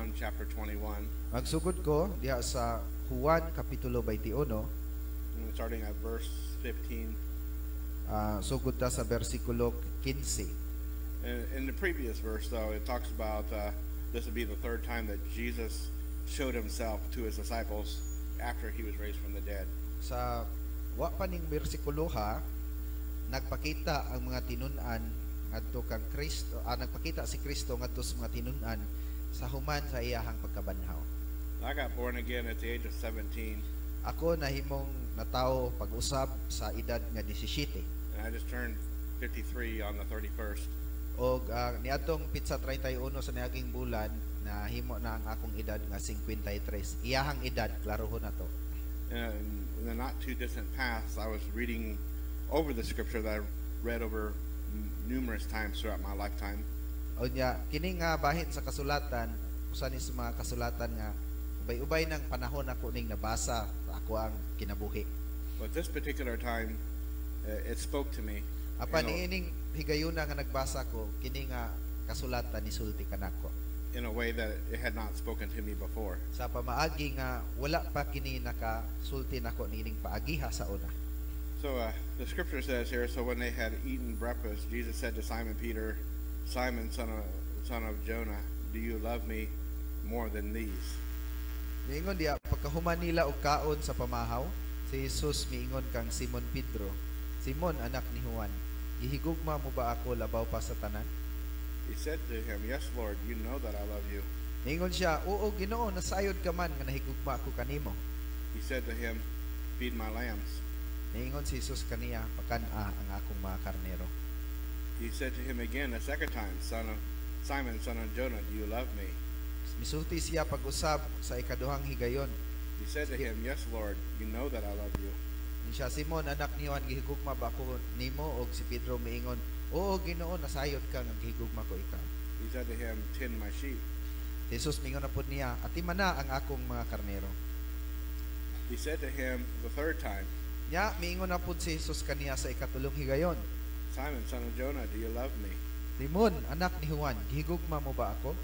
John chapter 21, Magsugod ko diha sa Juan kapitulo 21, and starting at verse 15. sugod ta sa bersikulo 15. And in the previous verse, though, it talks about this would be the third time that Jesus showed himself to his disciples after he was raised from the dead. Sa wa pa ning bersikulo ha, nagpakita ang mga tinun-an ngadto kang Kristo, nagpakita si Kristo ngadto sa mga tinun-an sa human sa iyahang pagkabanhaw. I got born again at the age of 17, Ako nahimong natawo pag-usab sa edad nga 17. and I just turned 53 on the 31st. Og niadtong pitsa 31 sa niaging bulan nahimo na ang akong edad nga 53. Iyahang edad klarohon na to. And in the not too distant past, I was reading over the scripture that I read over numerous times throughout my lifetime. O niya, kini nga bahin sa kasulatan, usa ni sa mga kasulatan nga ubay-ubay ng panahon ako ning nabasa sa ako ang kinabuhi. But this particular time, it spoke to me. Apan niining higayuna nga nagbasa ko, kini nga kasulatan ni sulti kanako. In a way that it had not spoken to me before. Sa pamaagi nga wala pa kini nakasulti nako niining paagiha sa una. So the scripture says here, so when they had eaten breakfast, Jesus said to Simon Peter, Simon, son of Jonah, do you love me more than these? Miingon diya, pagkahuman nila og kaon sa pamahaw, si Jesus miingon kang Simon Pedro, Simon, anak ni Juan, gihigugma mo ba ako labaw pa sa tanan? He said to him, yes, Lord, you know that I love you. Miingon siya, oo, Ginoo, nasayod ka man nga nahigugma ako kanimo. He said to him, feed my lambs. Miingon si Jesus kaniya, pakan-a ang akong mga karnero. He said to him again a second time, Simon, son of Jonah, do you love me? Misulti siya pag-usab sa ikaduhang higayon. He said to him, yes, Lord, you know that I love you. Siya, Simon, anak ni Juan, gihigugma ba ako nimo? Og si Pedro miingon, oo, Ginoo, nasayod ka nga gihigugma ko ikaw. He said to him, tend my sheep. Jesus miingon na pud niya, atiman na ang akong mga karnero. He said to him the third time, Nya, miingon na pud si Jesus kaniya sa ikatulong higayon, Simon, son of Jonah, do you love me? Simon, anak ni Juan, gihigugma mo ba ako?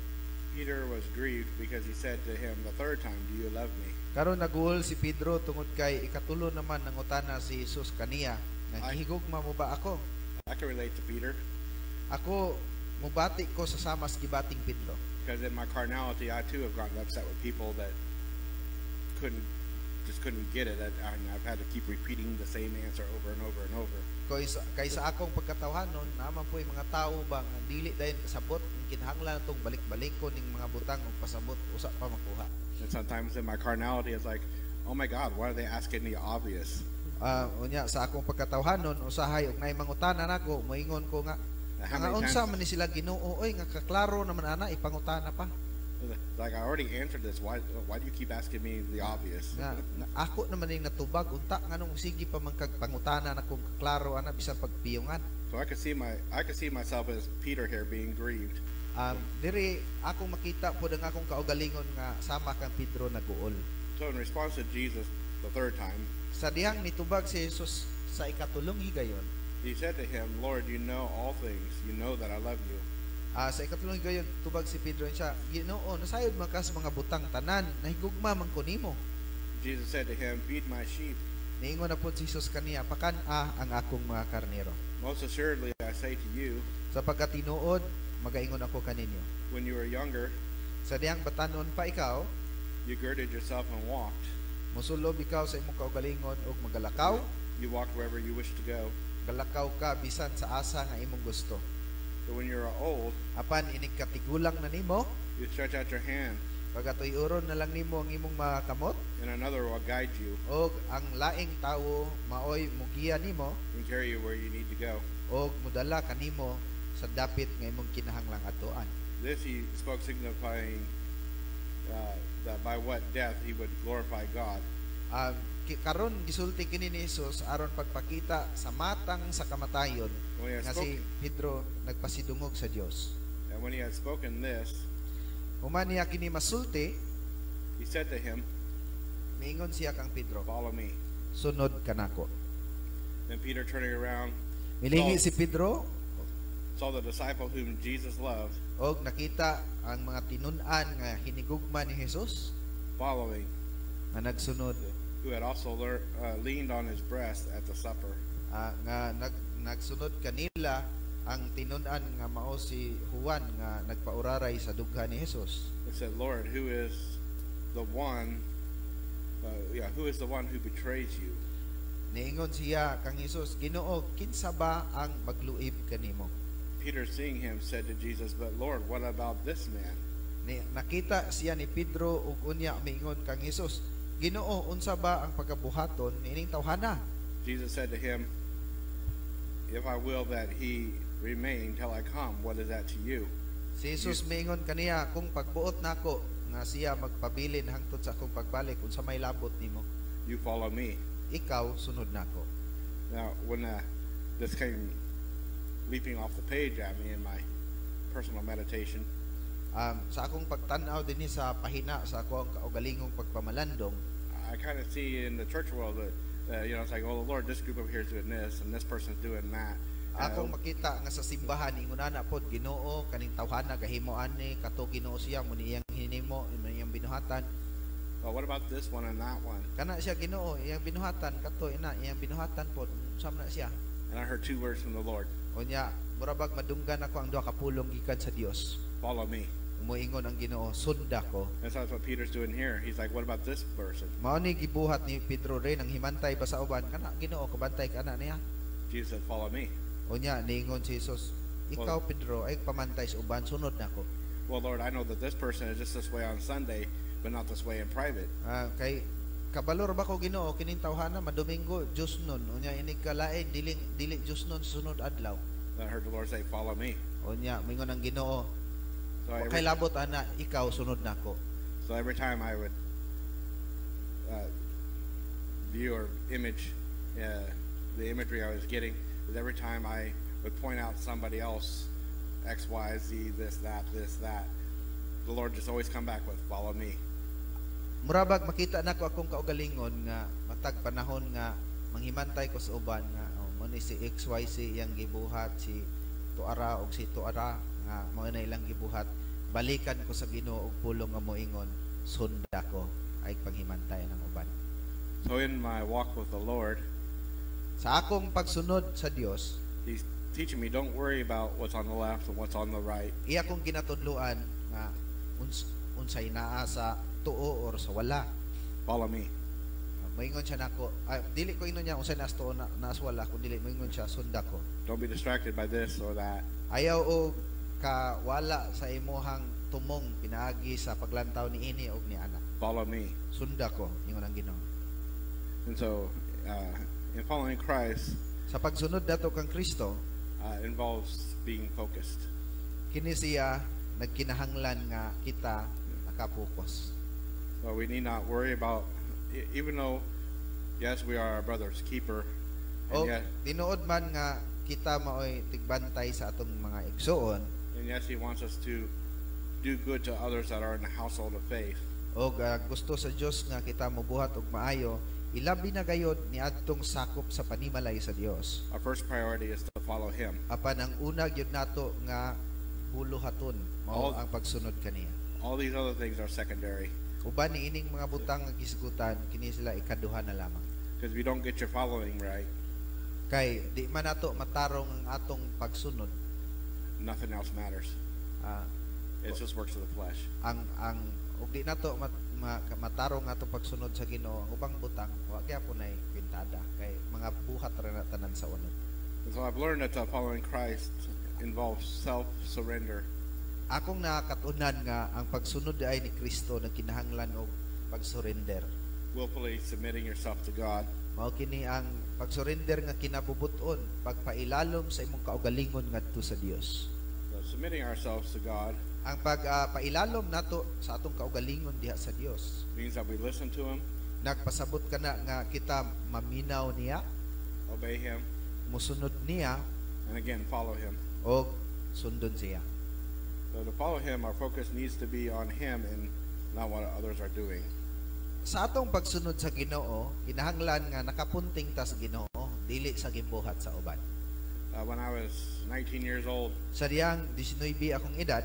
Peter was grieved because he said to him the third time, do you love me? Karon naguol si Pedro tungod kay ikatulo naman nangutana si Jesus kaniya, nga gihigugma mo ba ako? I can relate to Peter Ako mubati ko sa samas gibating Pedro. because in my carnality, I too have gotten upset with people that couldn't get it, and I've had to keep repeating the same answer over and over and over. Kaysa akong pagkatawhanon, naman po yung mga tao ba nga dili dayon kasabot, kinahanglan natong balik-balik ko ning mga butang og pasabot usa pa makuha. And sometimes in my carnality, it's like, oh my God, why are they asking the obvious? Unya sa akong pagkatawhanon, usahay og nay mangutana nako, moingon ko nga, How nga many unsa times? man ni sila Ginoo, oy nga kaklaro naman ana ipangutana pa. Like, I already answered this. Why do you keep asking me the obvious? Nga ako naman ning natubag unta nganong sige pa man kag pangutana na kung kaklaro ana bisan pagpiyungan. So I could see myself as Peter here being grieved. Diri akong makita pud ang akong kaugalingon nga sama kang Pedro naguol. So in response to Jesus the third time, Sa dihang nitubag si Jesus sa ikatulong higayon, he said to him, Lord, you know all things. You know that I love you. sa ikatulong higayon tubag si Pedro siya, Ginoo, nasayod man ka sa mga butang tanan, nahigugma man ko nimo. Jesus said to him, feed my sheep. Niingon na po si Jesus kaniya, pakan-a ang akong mga karnero. Most assuredly, I say to you, Sapagkat tinuod, magaingon ako kaninyo. when you were younger, Sa dihang batanon pa ikaw, you girded yourself and walked. musulob ikaw sa imong kaugalingon og magalakaw, You walked wherever you wished to go. galakaw ka bisan sa asa nga imong gusto. But when you're old, Apan inig katigulang na nimo, you stretch out your hand, pagatuy-uron na lang nimo ang imong mga kamot, and another will guide you og ang laing tawo maoy mugiya nimo, and carry you where you need to go. og mudala kanimo sa dapit nga imong kinahanglang atuan. This he spoke, signifying that by what death he would glorify God. Karon gisulti kini ni Jesus aron pagpakita sa matang sa kamatayon When he had nga si Pedro nagpasidungog sa Dios. And when he had spoken this, Human niya kini masulti, he said to him, miingon siya kang Pedro, follow me. sunod kanako. Then Peter, turning around, Milingi si Pedro, saw the disciple whom Jesus loved Og nakita ang mga tinun-an nga hinigugma ni Jesus following, nga nagsunod, who had also leaned on his breast at the supper. Nagsunod kanila ang tinun-an nga mao si Juan nga nagpauraray sa dugha ni Jesus. It said, Lord, who is the one who betrays you? Niingon siya kang Jesus, Ginoo, kinsa ba ang magluib kanimo? Peter, seeing him, said to Jesus, but Lord, what about this man? Nakita siya ni Pedro ug unya miingon kang Jesus, Ginoo, unsa ba ang pagkabuhaton niining tawhana? Jesus said to him, if I will that he remain till I come, what is that to you? Si Jesus miingon kaniya, kung pagbuot nako nga siya magpabilin hangtod sa akong pagbalik, unsa may labot nimo? You follow me. Ikaw sunod nako. Now, when this came leaping off the page at me in my personal meditation, Sa akong pagtan-aw dinhi sa pahina sa akong kaugalingong pagpamalandong, I kind of see in the church world that it's like, oh Lord, this group over here is doing this and this person's doing that. akong makita nga sa simbahan ingunana pod, Ginoo, kaning tawhana gahimoan ni kato Ginoo siya mo niyang hinimo, mo niyang binuhatan. Well, what about this one and that one? Kana siya Ginoo, iyang binuhatan kato ina iyang binuhatan pod, sama na siya. And I heard two words from the Lord: Unya, murabag madunggan ako ang duha ka pulong gikan sa Dios. follow me. Umuingon ang Ginoo, sunda ko. And so that's what Peter's doing here. He's like, what about this person? Mao ni gibuhat ni Pedro rin ang himantay ba sa uban, kana Ginoo kabantay kana niya. Jesus said, follow me. Unya niingon si Jesus, ikaw Pedro ay pamantay sa uban, sunod nako. Well, Lord, I know that this person is just this way on Sunday, but not this way in private. Kay kabalor ba ko Ginoo kining tawhana madomingo Dios nun, unya ini kalain dili Dios nun sunod adlaw. And I heard the Lord say, follow me. Unya mingon ang Ginoo, So kay labot ana ikaw sunod nako. So every time I would view or image the imagery I was getting is every time I would point out somebody else, X, Y, Z, this, that, the Lord just always come back with, follow me. Murabag makita nako akong kaugalingon nga matag panahon nga manghimantay ko sa uban nga mo ni si XYZ iyang gibuhat, si Tuara og si Tuara nga mao na ilang gibuhat, balikan ko sa Ginoo og pulong nga moingon sunda ko ay panghimantay ng uban. So in my walk with the Lord, Sa akong pagsunod sa Dios, He's teaching me, don't worry about what's on the left and what's on the right. iya kong ginatudluan nga unsay naa sa tuo or sa wala. Follow me. Moingon siya nako, dili ko ingon niya unsay nas tuo nas wala, kun dili moingon siya sunda ko. Don't be distracted by this or that. Ayaw og ka wala sa imuhang tumong pinaagi sa paglantaw ni ini og ni ana. Follow me. Sunda ko, ingon ang Ginoo. And so in following Christ Sa pagsunod dato kang Kristo, involves being focused. kini siya nagkinahanglan nga kita nakapokus. So we need not worry about, even though, yes, we are our brother's keeper, O and tinuod man nga kita maoy tigbantay sa atong mga igsoon, yes, He wants us to do good to others that are in the household of faith. o gusto sa Dios nga kita mobuhat og maayo, ilabi na gayod ni adtong sakop sa panimalay sa Dios. Our first priority is to follow Him. Apan ang una gyud nato nga buluhaton mao All- ang pagsunod kaniya. All these other things are secondary, Uban ni ining mga butang nga gisgutan, kini sila ikaduha na lamang. because if you don't get your following right, Kay di man nato matarong ang atong pagsunod, nothing else matters. ah, It's just works of the flesh. ang ug di nato matarong atong pagsunod sa Ginoo, ang ubang butang wa gyapon ay pintada kay mga buhat ra na tanan sa unod. And so I've learned that following Christ involves self-surrender. Akong nakatunan nga ang pagsunod ay ni Kristo nagkinahanglan og pagsurrender. Willfully submitting yourself to God. Mao kini ang pagsurrender nga kinabubuton, pagpailalom sa imong kaugalingon ngadto sa Dios. So submitting ourselves to God Ang pagpailalom nato sa atong kaugalingon diha sa Dios, means that we listen to Him, nagpasabot kana nga kita maminaw niya, obey Him, musunod niya and again, follow Him. o sundon siya. So to follow Him, our focus needs to be on Him and not what others are doing. Sa atong pagsunod sa Ginoo, kinahanglan nga nakapunting ta sa Ginoo, dili sa gimbuhat sa uban. when I was 19 years old. Sa diyang 19 akong edad,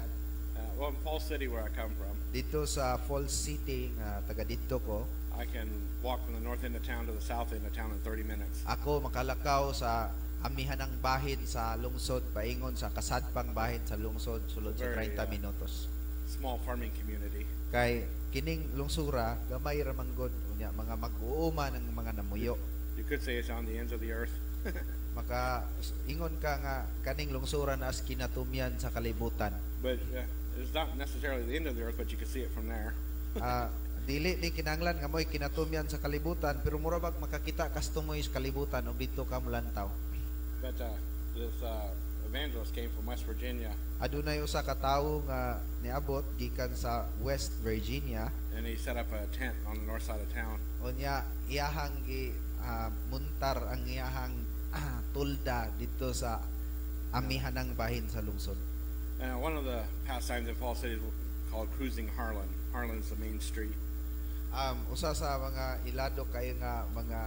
Well, in Falls City, where I come from, dito sa Falls City nga taga dito ko, I can walk from the north end of town to the south end of town in 30 minutes. ako makalakaw sa amihanang bahin sa lungsod paingon sa kasadpang bahin sa lungsod sulod sa Very, 30 minutos. Small farming community. Kay kining lungsura gamay ra man gud unya mga mag-uuma ng mga namuyo. You could say it's on the ends of the earth. Maka ingon ka nga kaning lungsura na as kinatumyan sa kalibutan. But it's not necessarily the end of the earth, but you can see it from there. Dili ni kinanglan nga mo'y kinatumyan sa kalibutan pero mura bag makakita kastumoy sa kalibutan ug dito ka mulantaw. But this evangelist came from West Virginia, Adunay usa ka tawo nga niabot gikan sa West Virginia. and he set up a tent on the north side of town. Unya iyahang gi muntar ang iyahang tulda dito sa amihanang bahin sa lungsod. And one of the pastimes in Falls City is called cruising Harlan. Harlan's the main street. Usa sa mga ilado kayo nga mga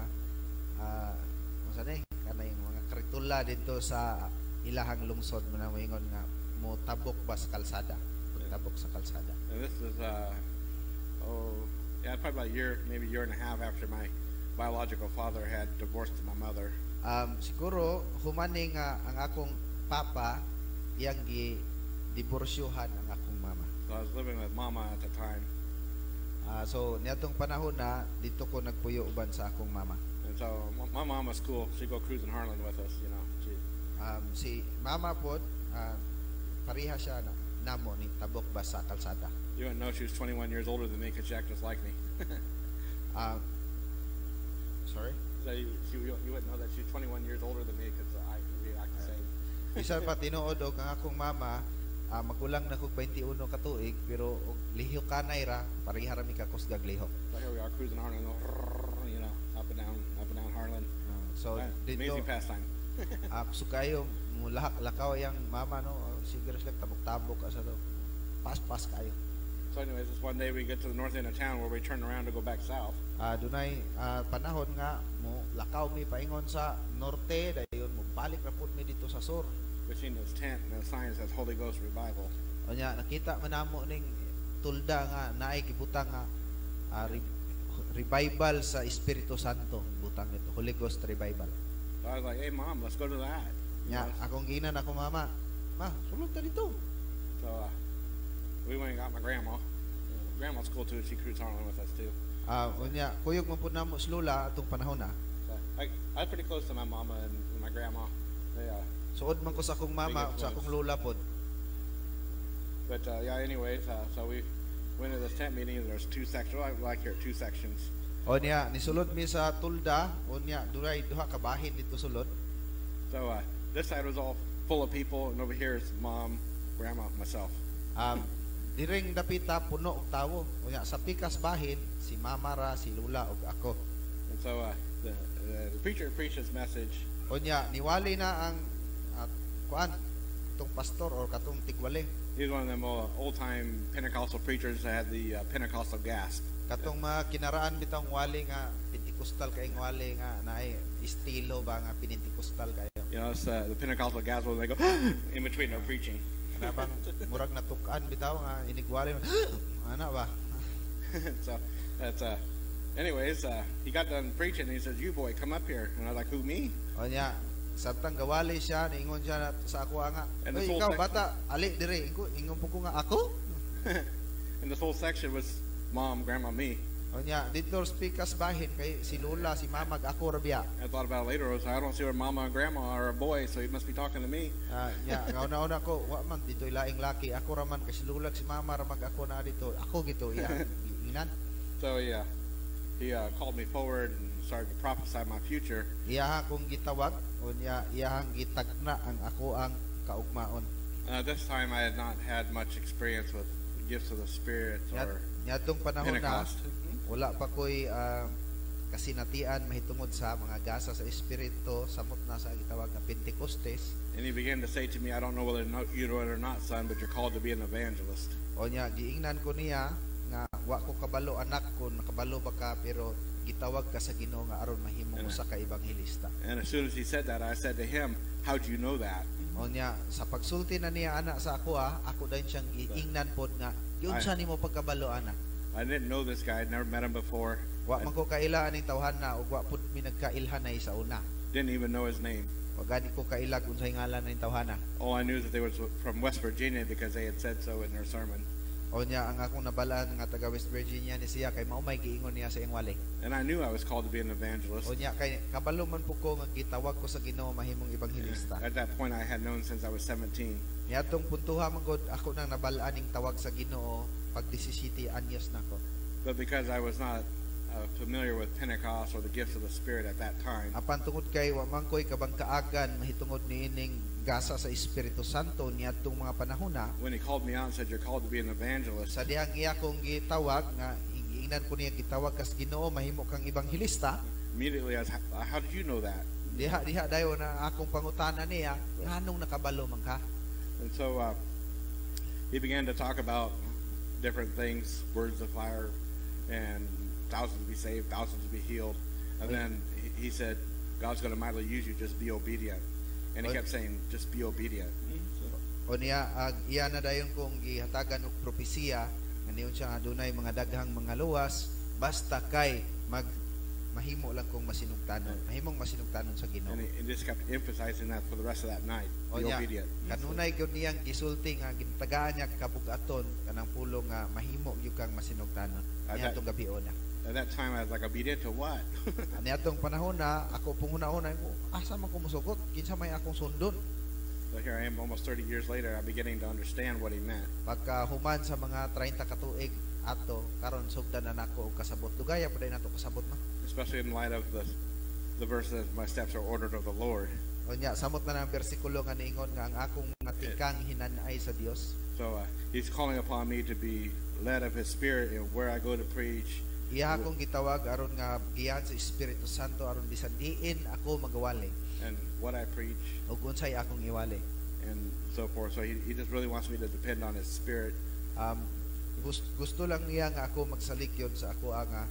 kanay mga karitula dito sa ilahang lungsod mo na moingon nga mo tabok ba sa kalsada, tabok sa kalsada. And this is probably about a year, maybe a year and a half after my biological father had divorced my mother. Siguro humani nga ang akong papa iyang diborsyohan ang akong mama. So I was living with mama at the time. So niadtong panahon na dito ko nagpuyo uban sa akong mama. And so my mom was cool. She'd go cruising Harlan with us, you know. Si mama pod pareha siya na namo ni tabok ba sa kalsada. You wouldn't know she was 21 years older than me because she acted just like me. Sorry? So you wouldn't know that she's 21 years older than me because we act the same. Bisan pa tinuod og ang akong mama magulang na kog 21 ka tuig pero og lihiyo kanay ra pareha ra mi ka kusgag lihok. So here we are cruising Harlan, you know, up and down Harlan. So dito Amazing pastime. so kayo mulahak lakaw yang mama no siguro sila tabok-tabok asa to. Pas kayo. So anyways, this one day we get to the north end of town where we turn around to go back south. Dunay panahon nga mo lakaw mi paingon sa norte dayon mo balik ra pud mi dito sa sur. We've seen this tent and the sign says Holy Ghost Revival. Onya nakita man namo ning tulda nga naay gibutang nga revival sa Espiritu Santo butang nito Holy Ghost Revival. So I was like, hey mom, let's go to that. Nya akong ginan ako mama, sulod ta dito. So we went and got my grandma. Grandma's cool too. She cruised Harlan with us too. Unya kuyog man pud namo slula atong panahon na. So I was pretty close to my mama and my grandma. They Suod man ko sa akong mama, sa akong lola pod. But anyways, so we went to this tent meeting and there's two sections. Well, I like here 2 sections. Onya nisulod mi sa tulda, onya duray duha ka bahin dito sulod. So this side was all full of people, and over here is mom, grandma, myself. Diring dapita puno og tawo. Onya sa pikas bahin si mama ra, si lula ug ako. And so the preacher preached his message. Onya niwali na ang kuan tong pastor or katong tigwali. He's one of them old-time Pentecostal preachers that had the Pentecostal gasp. Katong mga kinaraan bitang wali nga Pentecostal kay wali nga naay estilo ba nga Pentecostal kayo. You know, it's the Pentecostal gasp when they go in between their preaching. Nabang murag natukan bitaw nga inigwali ana ba. So that's anyways, he got done preaching and he says, "You boy, come up here." And I was like, "Who, me?" Onya sabtang gawali siya niingon siya sa ako nga. And Oy, this whole ikaw section- bata ali dire ingon po ko nga ako. And this whole section was mom, grandma, me. Onya dito speakers bahin kay si Lola, si Mama, ako ra biya. I thought about it later. I was like, I don't see where mama and grandma are a boy, so he must be talking to me. Nya ngauna-una ko wa man dito ilaing laki ako ra man kay si Lola, si Mama ra mag ako na dito. Ako gito iya. Inan. So he called me forward and started to prophesy my future. Iya akong gitawag unya iyahang gitagna ang ako ang kaugmaon. This time I had not had much experience with gifts of the Spirit or Nyadtong panahon na Pentecost. wala pa ko'y kasinatian mahitungod sa mga gasa sa Espiritu samot na sa gitawag na Pentecostes. And he began to say to me, I don't know whether you know it or not, son, but you're called to be an evangelist. O nya giingnan ko niya nga wa ko kabalo anak ko nakabalo ba ka pero gitawag ka sa Ginoo nga aron mahimong Ano? usa ka ebanghelista. And as soon as he said that, I said to him, how'd you know that? O niya, sa pagsulti na niya anak sa ako ako din siyang giingnan pod nga, giunsa nimo pagkabalo anak. I didn't know this guy. I'd never met him before. Wa man ko kaila aning tawhana ug wa pud mi nagkailhanay sa una. Didn't even know his name. Wa gani ko kailag unsay ngalan aning tawhana. All I knew is that they was from West Virginia because they had said so in their sermon. O niya, ang akong nabalaan nga taga West Virginia ni siya kay maumay giingon niya sa iyang wali. And I knew I was called to be an evangelist. O niya, kay kabalo man po ko nga gitawag ko sa Ginoo mahimong ebanghelista. At that point, I had known since I was 17. Niadtong puntuha man gud ako nang nabalaan ning tawag sa Ginoo pag 17 anyos nako. But because I was not familiar with Pentecost or the gifts of the Spirit at that time, Apan tungod kay wa man koy kabangkaagan mahitungod niining gasa sa Espiritu Santo niadtong mga panahona, when he called me out and said, "You're called to be an evangelist," sa dihang iya kong gitawag nga ingnan ko niya gitawag kas Ginoo mahimo kang ebanghelista, immediately I was, "How did you know that?" diha dayon na akong pangutana niya, nganong nakabalo man ka? And so he began to talk about different things, words of fire, and thousands to be saved, thousands to be healed. And then he said, "God's going to mightily use you. Just be obedient." And he kept saying, "Just be obedient." O niya, iya na dayon kong gihatagan og propesiya nga niyon siya nga dunay mga daghang mga luwas basta kay mahimo lang kong masinugtanon. Mahimong masinugtanon sa Ginoo. And he just kept emphasizing that for the rest of that night. O Be niya, obedient. kanunay gyud niyang gisulti nga gintagaan niya kabugaton kanang pulong nga mahimo gyud kang masinugtanon. Niadtong gabi na. At that time, I was like, "Obedient to what?" Niadtong panahon na ako pong una-una asa man ko mosugot kinsa may akong sundon. So here I am, almost 30 years later. I'm beginning to understand what he meant. Pagka human sa mga 30 ka tuig ato karon sugdan na nako og kasabot. Dugaya pa nato kasabot no. Especially in light of the verse that my steps are ordered of the Lord. O niya, samot na ng bersikulo nga niingon nga ang akong mga tikang hinanay sa Dios. So he's calling upon me to be led of his Spirit in where I go to preach. Iya akong gitawag aron nga giyan sa Espiritu Santo aron bisan diin ako magawali And what I preach, ug unsay akong iwali. and so forth. So he just really wants me to depend on his Spirit. Gusto lang niya nga ako magsalikyod sa ako nga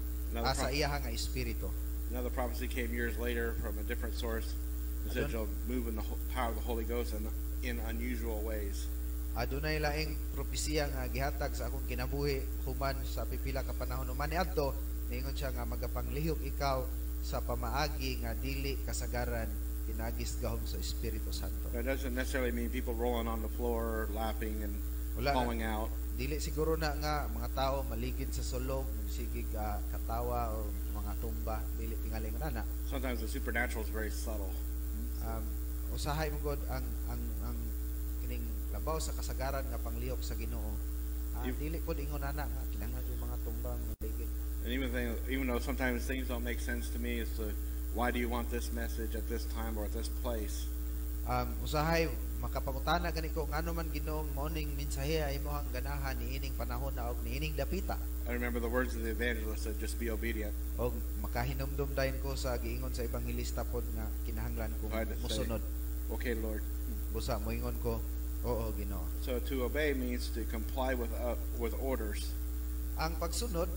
sa iya nga espiritu. Another prophecy came years later from a different source. It said you'll move in the power of the Holy Ghost and in unusual ways. Adunay laing propesiya nga gihatag sa akong kinabuhi human sa pipila ka panahon human niadto niingon siya nga magapanglihok ikaw sa pamaagi nga dili kasagaran pinagis gahom sa Espiritu Santo. That doesn't necessarily mean people rolling on the floor, laughing and Wala na. falling out. Dili siguro na nga mga tao maligid sa sulog sige katawa o mga tumba dili tingaling na. Sometimes the supernatural is very subtle. Usahay mo god ang kining labaw sa kasagaran nga panglihok sa Ginoo. Dili pod ingon ana nga kinahanglan yung mga tumbang maligid. And even though sometimes things don't make sense to me as to why do you want this message at this time or at this place, Usahay makapangutana gani ko ngano man Ginoong morning mensahe ay mo hang ganahan niining panahon na og niining dapita. I remember the words of the evangelist said, "Just be obedient." Og makahinumdum dayon ko sa giingon sa ebanghelista pod nga kinahanglan kong I'd say, musunod. "Okay, Lord." Busa moingon ko, oo Ginoo. So to obey means to comply with orders. Ang pagsunod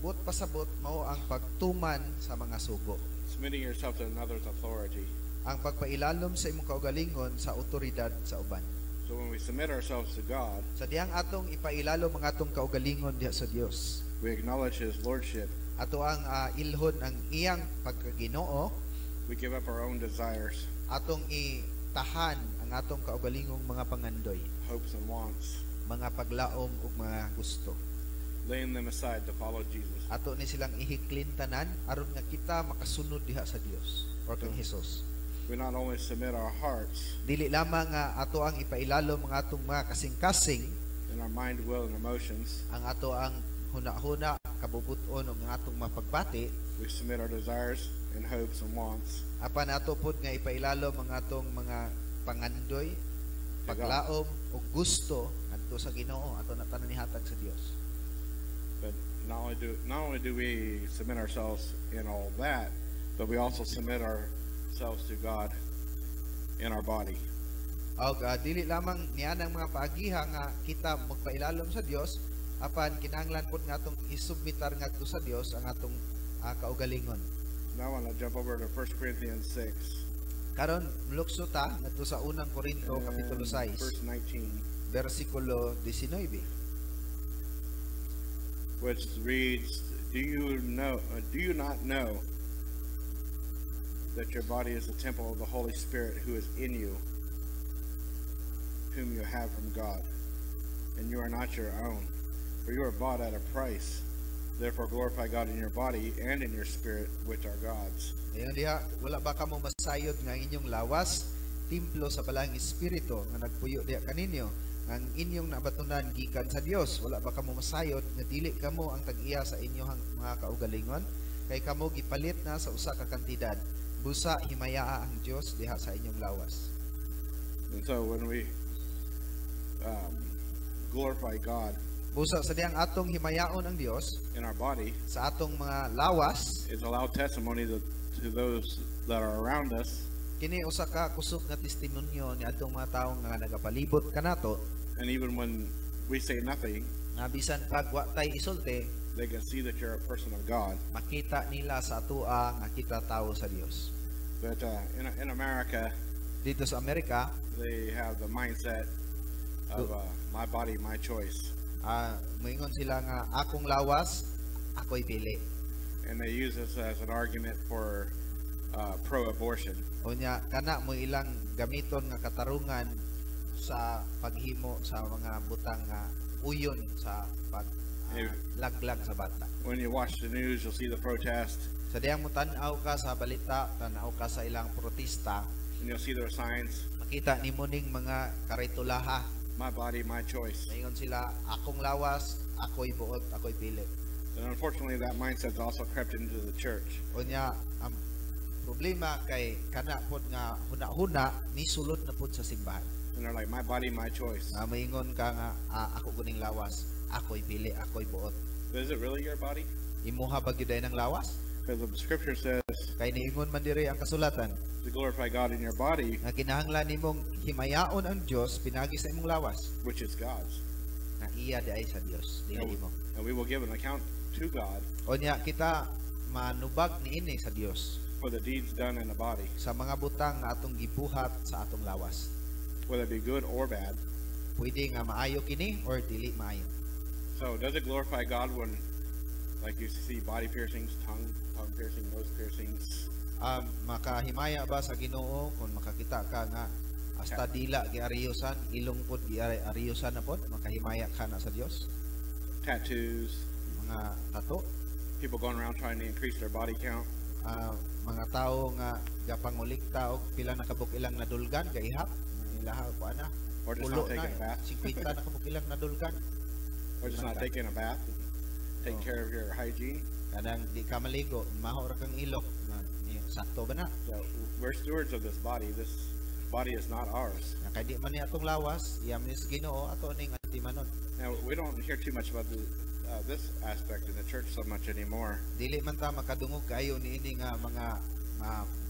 buot pasabot mao ang pagtuman sa mga sugo. Submitting yourself to another's authority. Ang pagpailalom sa imong kaugalingon sa otoridad sa uban. So when we submit ourselves to God, Sa diyang atong ipailalom ang atong kaugalingon diha sa Dios. we acknowledge His lordship. Ato ang ilhon ang iyang pagkaginoo, We give up our own desires, atong itahan ang atong kaugalingong mga pangandoy, hopes, and wants, mga paglaom ug mga gusto. laying them aside to follow Jesus. Ato ni silang ihiklin tanan aron nga kita makasunod diha sa Dios or kang Hesus. We not only submit our hearts Dili lamang nga ato ang ipailalom ang atong mga kasing-kasing, and our mind, will, and emotions. ang ato ang huna-huna, kabubuton ug ang atong mapagbati, We submit our desires and hopes and wants apan ato pod nga ipailalom ang atong mga pangandoy, paglaom ug gusto adto sa Ginoo ato na tanan ihatag sa Dios. But not only do we submit ourselves in all that, but we also submit ourselves to God in our body. Og dili lamang nianang mga paagiha nga kita magpailalom sa Dios, apan kinahanglan pod nga atong isubmitar ngadto sa Dios ang atong kaugalingon. Now I want to jump over to 1 Corinthians 6. Karon lukso ta ngadto sa unang Korinto kapitulo and 6 verse 19, bersikulo 19. which reads, do you not know that your body is the temple of the Holy Spirit who is in you, whom you have from God, and you are not your own, for you are bought at a price. Therefore glorify God in your body and in your spirit, which are God's. Ayan diha, wala ba kamo masayod nga inyong lawas templo sa balahang espiritu nga nagpuyo diha kaninyo ang inyong nabatunan gikan sa Dios? Wala ba kamo masayod nga dili kamo ang tag-iya sa inyong mga kaugalingon? Kay kamo gipalit na sa usa ka kantidad. Busa himayaa ang Dios diha sa inyong lawas. And so when we glorify God Busa sa diyang atong himayaon ang Dios in our body, sa atong mga lawas, it's a loud testimony to those that are around us, kini usa ka kusog nga testimonyo ni atong mga tawo nga nagapalibot kanato, and even when we say nothing, nga bisan pag wa tay isulti, they can see that you're a person of God. makita nila sa atoa nga kita tawo sa Dios. But in America, Dito sa Amerika, they have the mindset of my body, my choice, moingon sila nga akong lawas, ako'y pili. and they use this as an argument for pro-abortion. Unya kana mo ilang gamiton nga katarungan sa paghimo sa mga butang nga uyon sa pag laglag sa bata. When you watch the news, you'll see the protest, Sa diyang mo tan-aw ka sa balita, tan-aw ka sa ilang protesta, and you'll see their signs, makita nimo ning mga karitulaha. my body, my choice. Mayon sila, akong lawas, ako'y buot, ako'y pili. And unfortunately, that mindset's also crept into the church. Unya ang problema kay kana pod nga huna-huna ni sulod na pod sa simbahan. And they're like, my body, my choice. Maingon ka nga ako guning lawas, ako'y pili, ako'y buot. But is it really your body? Imuha ba gyud ng lawas? Because the scripture says Kay niingon man diri ang kasulatan to glorify God in your body, nga kinahanglan nimong himayaon ang Dios pinagi sa imong lawas which is God's. nga iya di ay sa Dios dili imo. And we will give an account to God Unya kita manubag niini sa Dios for the deeds done in the body, sa mga butang nga atong gibuhat sa atong lawas. whether it be good or bad. Pwede nga maayo kini or dili maayo. So does it glorify God when, like, you see body piercings, tongue piercing, nose piercings? Makahimaya ba sa Ginoo kung makakita ka nga hasta dila giariyosan, ilong pod giariyosan na pod, makahimaya ka na sa Dios? Tattoos, Mga tato, people going around trying to increase their body count. mga tao nga gapangulikta og pila na kabuk ilang nadulgan gaihap ilaha ko ana Or just pulo not taking a na bath. 50 na kabuk ilang nadulgan Or just not taking a bath. Taking Oh. care of your hygiene. kanang di ka maligo maho ra kang ilok na sakto ba na So we're stewards of this body. This body is not ours. na kay di man ni atong lawas iyam ni sa Ginoo ato ning atimanon. Now we don't hear too much about this aspect in the church so much anymore. Dili man ta makadungog kayo niini nga mga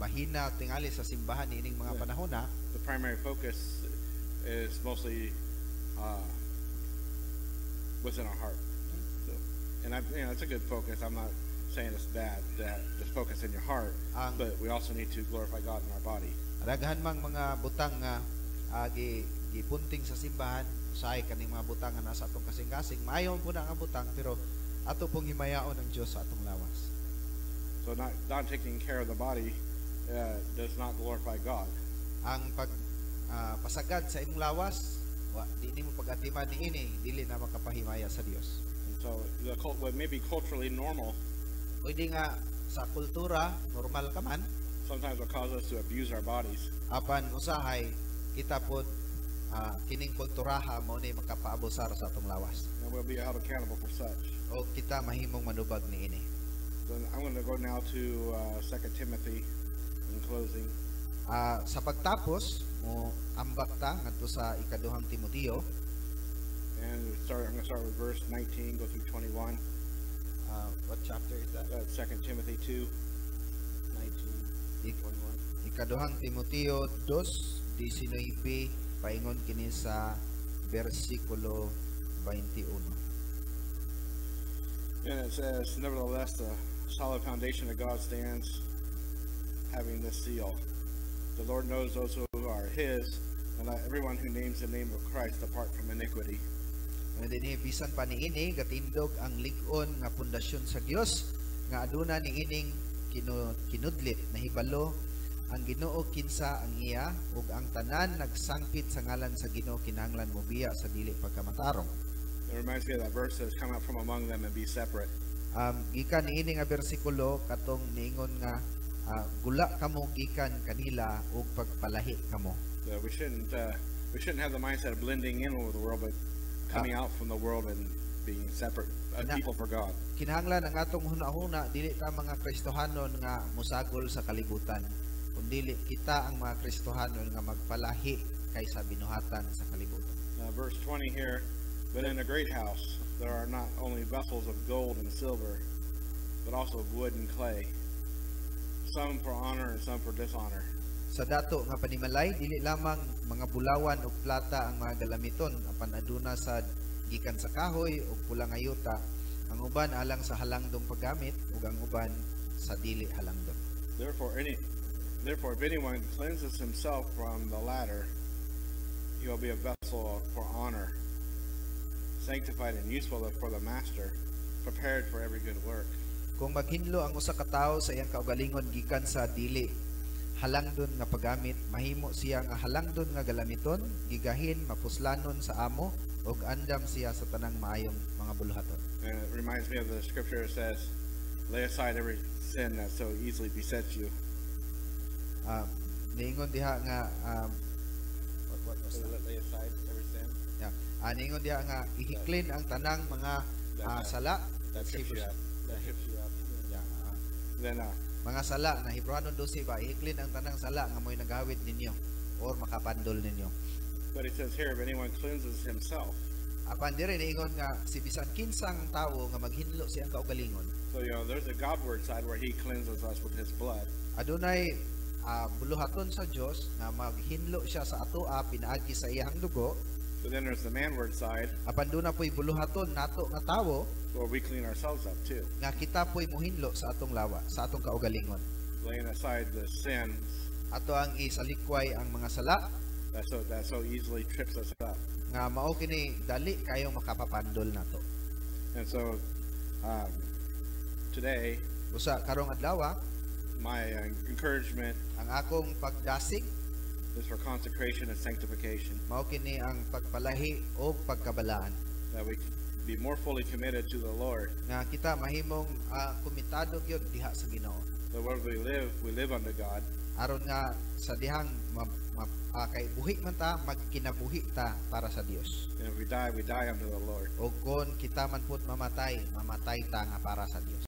bahina tingali sa simbahan niining mga panahon na The primary focus is mostly what's in our heart. So, and it's a good focus. I'm not saying it's bad to just focus in your heart, but we also need to glorify God in our body. daghan mang mga butang nga gipunting sa simbahan say kaning mga butang nga nasa atong kasing-kasing maayo po na nga butang pero ato pong himayaon ang Dios sa atong lawas. So not taking care of the body does not glorify God. Ang pasagad sa imong lawas di nimo pag-atiman niini dili na makapahimaya sa Dios. And so what may be culturally normal Pwede nga sa kultura normal ka man sometimes will cause us to abuse our bodies. apan usahay kita pod kining kulturaha mo ni makapaabusar sa atong lawas And we'll be held accountable for such. o kita mahimong manubag niini. Then I'm going to go now to 2 Timothy in closing. Sa pagtapos mo ambak ta ngadto sa ikaduhang Timoteo, And I'm going to start with verse 19, go through 21. what chapter is that? 2 Timothy 2, 19, 21. Ikaduhang Timoteo 2:19 paingon kini sa bersikulo 21. And it says, nevertheless, the solid foundation of God stands, having this seal. The Lord knows those who are His, and let everyone who names the name of Christ depart from iniquity. Nga dinhi bisan pa niini gatindog ang lig-on nga pundasyon sa Dios nga aduna niining kinudlit na hibalo ang Ginoo kinsa ang iya ug ang tanan nagsangpit sa ngalan sa Ginoo kinahanglan mobiya sa dili pagkamatarong. It reminds me of that verse that says, "Come out from among them and be separate." Gikan niini nga bersikulo katong niingon nga gula kamo gikan kanila ug pagpalahi kamo. We shouldn't have the mindset of blending in with the world, but coming out from the world and being separate people for God. Kinahanglan ang atong hunahuna dili ta mga Kristohanon nga musagol sa kalibutan, kundi kita ang mga Kristohanon nga magpalahi kaysa binuhatan sa kalibutan. Verse 20 here, "But in a great house there are not only vessels of gold and silver, but also of wood and clay, some for honor and some for dishonor." Sa dato nga panimalay dili lamang mga bulawan ug plata ang mga galamiton apan aduna sad gikan sa kahoy ug pulang ayuta, ang uban alang sa halangdong paggamit ug ang uban sa dili halangdong. Therefore if anyone cleanses himself from the latter, he will be a vessel for honor, sanctified and useful for the master, prepared for every good work. Kung maghinlo ang usa ka tawo sa iyang kaugalingon gikan sa dili halangdon nga paggamit, mahimo siya nga halangdon nga galamiton, gigahin, mapuslanon sa amo ug andam siya sa tanang maayong mga buluhaton. And it reminds me of the scripture that says, "Lay aside every sin that so easily besets you." Niingon diha nga what was that? Lay aside every sin. Yeah. Niingon diha nga ihiklin ang tanang mga sala. That trips you up. That trips you up. Yeah. Then Mga sala na Hebrewanon 12 ba, ihiklin ang tanang sala nga mo'y nagawid ninyo or makapandol ninyo. but it says here, if anyone cleanses himself. Apan dire niingon nga si bisan kinsang tawo nga maghinlo siyang kaugalingon. So there's a Godward side where He cleanses us with His blood. Adunay buluhaton sa Dios nga maghinlo siya sa atoa pinaagi sa iyang dugo. But then there's the manward side Apan duna po'y buluhaton nato nga tawo where we clean ourselves up too, nga kita po'y muhinlo sa atong lawa, sa atong kaugalingon. laying aside the sins Ato ang isalikway ang mga sala that so easily trips us up. nga mao kini dali kayong makapapandol nato. And so today, Usa karong adlaw my encouragement ang akong pagdasig is for consecration and sanctification, mao kini ang pagpalahi o pagkabalaan that we be more fully committed to the Lord. nga kita mahimong komitado gyud diha sa Ginoo. That where we live unto God, Aron nga sa dihang kay buhi man ta magkinabuhi ta para sa Dios. and if we die unto the Lord. O kon kita man pud mamatay ta nga para sa Dios.